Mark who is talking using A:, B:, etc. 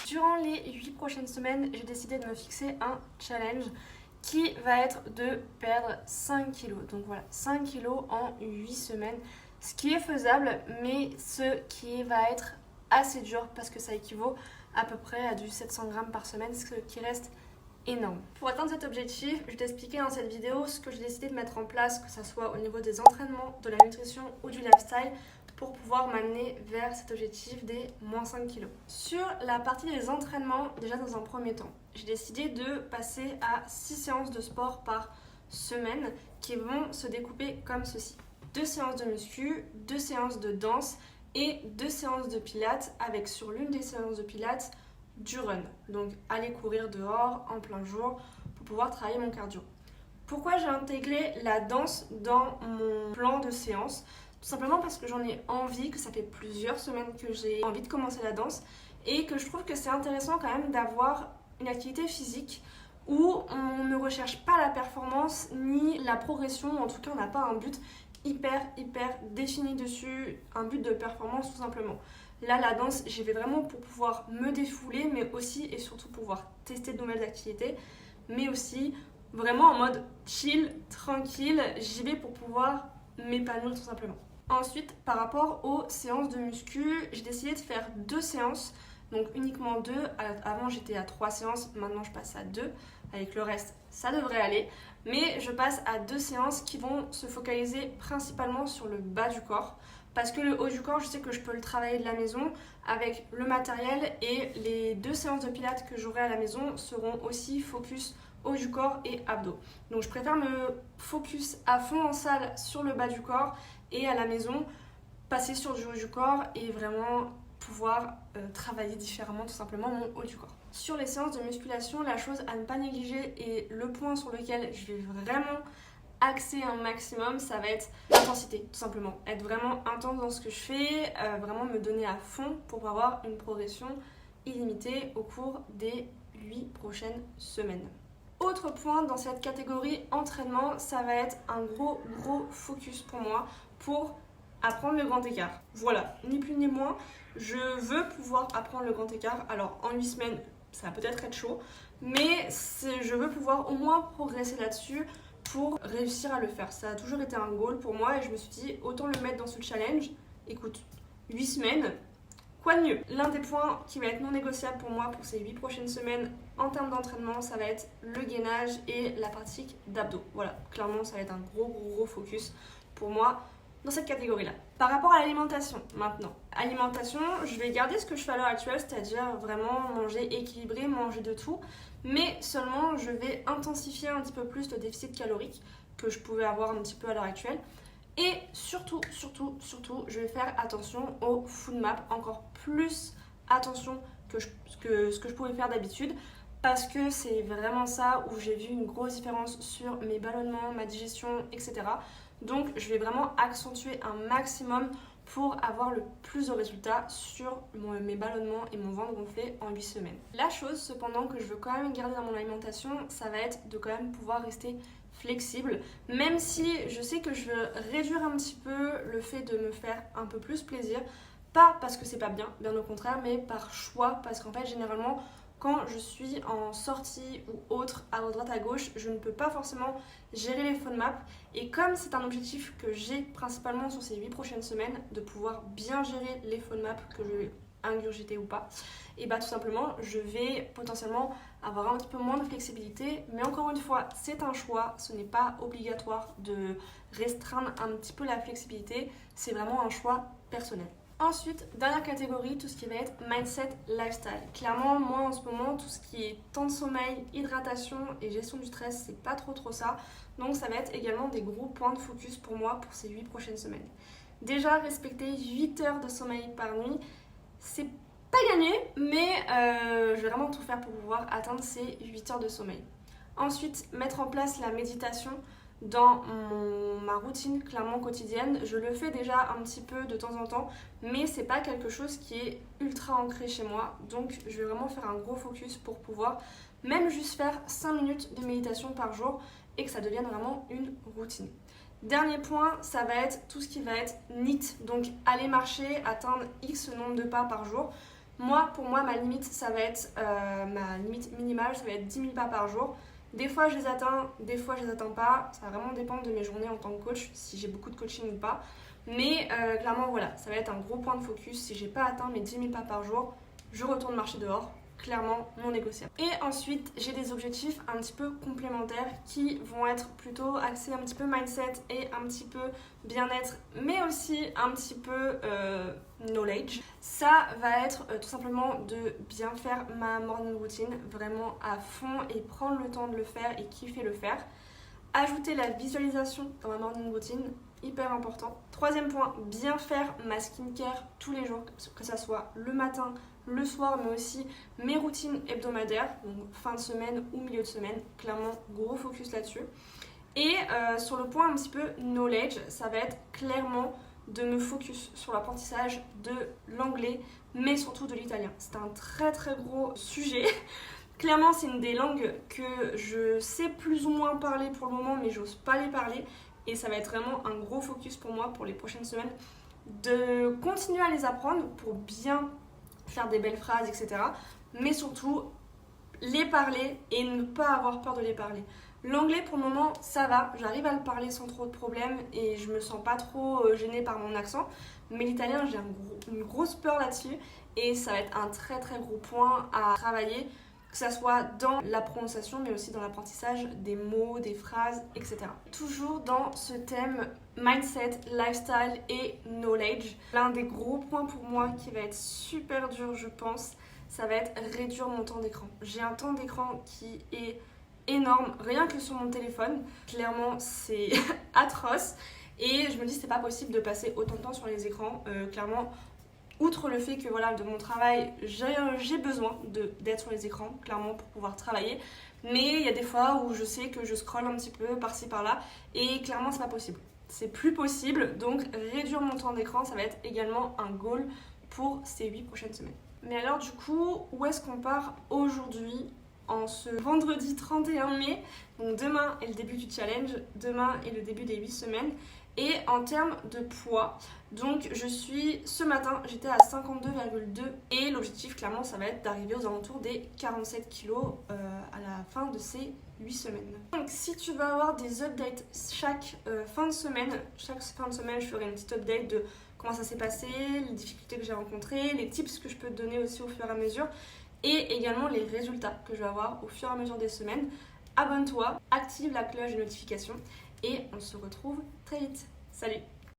A: Durant les 8 prochaines semaines, j'ai décidé de me fixer un challenge qui va être de perdre 5 kilos. Donc voilà, 5 kilos en 8 semaines, ce qui est faisable, mais ce qui va être assez dur parce que ça équivaut à peu près à du 700 grammes par semaine, ce qui reste énorme. Pour atteindre cet objectif, je vais t'expliquer dans cette vidéo ce que j'ai décidé de mettre en place, que ce soit au niveau des entraînements, de la nutrition ou du lifestyle, pour pouvoir m'amener vers cet objectif des moins 5 kilos. Sur la partie des entraînements, déjà dans un premier temps, j'ai décidé de passer à 6 séances de sport par semaine qui vont se découper comme ceci. 2 séances de muscu, 2 séances de danse et 2 séances de pilates avec sur l'une des séances de pilates du run. Donc aller courir dehors en plein jour pour pouvoir travailler mon cardio. Pourquoi j'ai intégré la danse dans mon plan de séance ? Tout simplement parce que j'en ai envie, que ça fait plusieurs semaines que j'ai envie de commencer la danse et que je trouve que c'est intéressant quand même d'avoir une activité physique où on ne recherche pas la performance ni la progression, en tout cas on n'a pas un but hyper défini dessus, un but de performance tout simplement. Là la danse, j'y vais vraiment pour pouvoir me défouler mais aussi et surtout pouvoir tester de nouvelles activités, mais aussi vraiment en mode chill, tranquille, j'y vais pour pouvoir m'épanouir tout simplement. Ensuite, par rapport aux séances de muscu, j'ai décidé de faire 2 séances, donc uniquement 2. Avant j'étais à 3 séances, maintenant je passe à 2. Avec le reste, ça devrait aller. Mais je passe à 2 séances qui vont se focaliser principalement sur le bas du corps. Parce que le haut du corps, je sais que je peux le travailler de la maison avec le matériel. Et les 2 séances de pilates que j'aurai à la maison seront aussi focus haut du corps et abdos. Donc je préfère me focus à fond en salle sur le bas du corps et à la maison passer sur du haut du corps et vraiment pouvoir travailler différemment tout simplement mon haut du corps. Sur les séances de musculation, la chose à ne pas négliger et le point sur lequel je vais vraiment axer un maximum, ça va être l'intensité tout simplement. Être vraiment intense dans ce que je fais, vraiment me donner à fond pour avoir une progression illimitée au cours des 8 prochaines semaines. Autre point dans cette catégorie entraînement, ça va être un gros focus pour moi pour apprendre le grand écart. Voilà, ni plus ni moins, je veux pouvoir apprendre le grand écart. Alors en 8 semaines, ça va peut-être être chaud, mais je veux pouvoir au moins progresser là-dessus pour réussir à le faire. Ça a toujours été un goal pour moi et je me suis dit autant le mettre dans ce challenge. Écoute, 8 semaines, quoi de mieux? L'un des points qui va être non négociable pour moi pour ces 8 prochaines semaines en termes d'entraînement, ça va être le gainage et la pratique d'abdos. Voilà, clairement ça va être un gros focus pour moi dans cette catégorie-là. Par rapport à l'alimentation, maintenant. Alimentation, je vais garder ce que je fais à l'heure actuelle, c'est-à-dire vraiment manger équilibré, manger de tout, mais seulement je vais intensifier un petit peu plus le déficit calorique que je pouvais avoir un petit peu à l'heure actuelle. Et surtout, je vais faire attention au food map, encore plus attention que ce que je pouvais faire d'habitude, parce que c'est vraiment ça où j'ai vu une grosse différence sur mes ballonnements, ma digestion, etc. Donc je vais vraiment accentuer un maximum pour avoir le plus de résultats sur mes ballonnements et mon ventre gonflé en 8 semaines. La chose cependant que je veux quand même garder dans mon alimentation, ça va être de quand même pouvoir rester flexible, même si je sais que je veux réduire un petit peu le fait de me faire un peu plus plaisir, pas parce que c'est pas bien, bien au contraire, mais par choix, parce qu'en fait généralement quand je suis en sortie ou autre, à droite à gauche, je ne peux pas forcément gérer les phone maps. Et comme c'est un objectif que j'ai principalement sur ces 8 prochaines semaines, de pouvoir bien gérer les phone maps que je vais ingurgiter ou pas, et bah tout simplement, je vais potentiellement avoir un petit peu moins de flexibilité. Mais encore une fois, c'est un choix, ce n'est pas obligatoire de restreindre un petit peu la flexibilité, c'est vraiment un choix personnel. Ensuite, dernière catégorie, tout ce qui va être mindset, lifestyle. Clairement, moi en ce moment, tout ce qui est temps de sommeil, hydratation et gestion du stress, c'est pas trop ça. Donc ça va être également des gros points de focus pour moi pour ces 8 prochaines semaines. Déjà, respecter 8 heures de sommeil par nuit, c'est pas gagné, mais je vais vraiment tout faire pour pouvoir atteindre ces 8 heures de sommeil. Ensuite, mettre en place la méditation dans ma routine clairement quotidienne. Je le fais déjà un petit peu de temps en temps, mais c'est pas quelque chose qui est ultra ancré chez moi, donc je vais vraiment faire un gros focus pour pouvoir même juste faire 5 minutes de méditation par jour et que ça devienne vraiment une routine. Dernier point, ça va être tout ce qui va être NEAT, donc aller marcher, atteindre X nombre de pas par jour. Pour moi, ma limite, ça va être ma limite minimale, ça va être 10 000 pas par jour. Des fois, je les atteins, des fois, je les atteins pas. Ça va vraiment dépendre de mes journées en tant que coach, si j'ai beaucoup de coaching ou pas. Mais clairement, voilà, ça va être un gros point de focus. Si j'ai pas atteint mes 10 000 pas par jour, je retourne marcher dehors. Clairement non négociable. Et ensuite, j'ai des objectifs un petit peu complémentaires qui vont être plutôt axés un petit peu mindset et un petit peu bien-être, mais aussi un petit peu knowledge. Ça va être tout simplement de bien faire ma morning routine vraiment à fond et prendre le temps de le faire et kiffer le faire. Ajouter la visualisation dans ma morning routine, hyper important. Troisième point, bien faire ma skincare tous les jours, que ça soit le matin, le soir, mais aussi mes routines hebdomadaires, donc fin de semaine ou milieu de semaine. Clairement, gros focus là-dessus. Et sur le point un petit peu knowledge, ça va être clairement de me focus sur l'apprentissage de l'anglais, mais surtout de l'italien. C'est un très très gros sujet. Clairement, c'est une des langues que je sais plus ou moins parler pour le moment, mais j'ose pas les parler. Et ça va être vraiment un gros focus pour moi pour les prochaines semaines, de continuer à les apprendre pour bien faire des belles phrases, etc. Mais surtout, les parler et ne pas avoir peur de les parler. L'anglais, pour le moment, ça va. J'arrive à le parler sans trop de problèmes et je me sens pas trop gênée par mon accent. Mais l'italien, j'ai une grosse peur là-dessus et ça va être un très très gros point à travailler, que ça soit dans la prononciation mais aussi dans l'apprentissage des mots, des phrases, etc. Toujours dans ce thème mindset, lifestyle et knowledge. L'un des gros points pour moi qui va être super dur, je pense, ça va être réduire mon temps d'écran. J'ai un temps d'écran qui est énorme, rien que sur mon téléphone. Clairement, c'est atroce et je me dis c'est pas possible de passer autant de temps sur les écrans. Clairement, outre le fait que voilà, de mon travail, j'ai besoin d'être sur les écrans, clairement, pour pouvoir travailler. Mais il y a des fois où je sais que je scrolle un petit peu par-ci par-là et clairement, c'est pas possible. C'est plus possible, donc réduire mon temps d'écran, ça va être également un goal pour ces 8 prochaines semaines. Mais alors du coup, où est-ce qu'on part aujourd'hui en ce vendredi 31 mai? Donc demain est le début du challenge, demain est le début des 8 semaines. Et en termes de poids, donc ce matin j'étais à 52,2 et l'objectif clairement ça va être d'arriver aux alentours des 47 kg à la fin de ces 8 semaines. Donc si tu veux avoir des updates chaque fin de semaine, je ferai une petite update de comment ça s'est passé, les difficultés que j'ai rencontrées, les tips que je peux te donner aussi au fur et à mesure et également les résultats que je vais avoir au fur et à mesure des semaines. Abonne-toi, active la cloche de notification et on se retrouve très vite. Salut!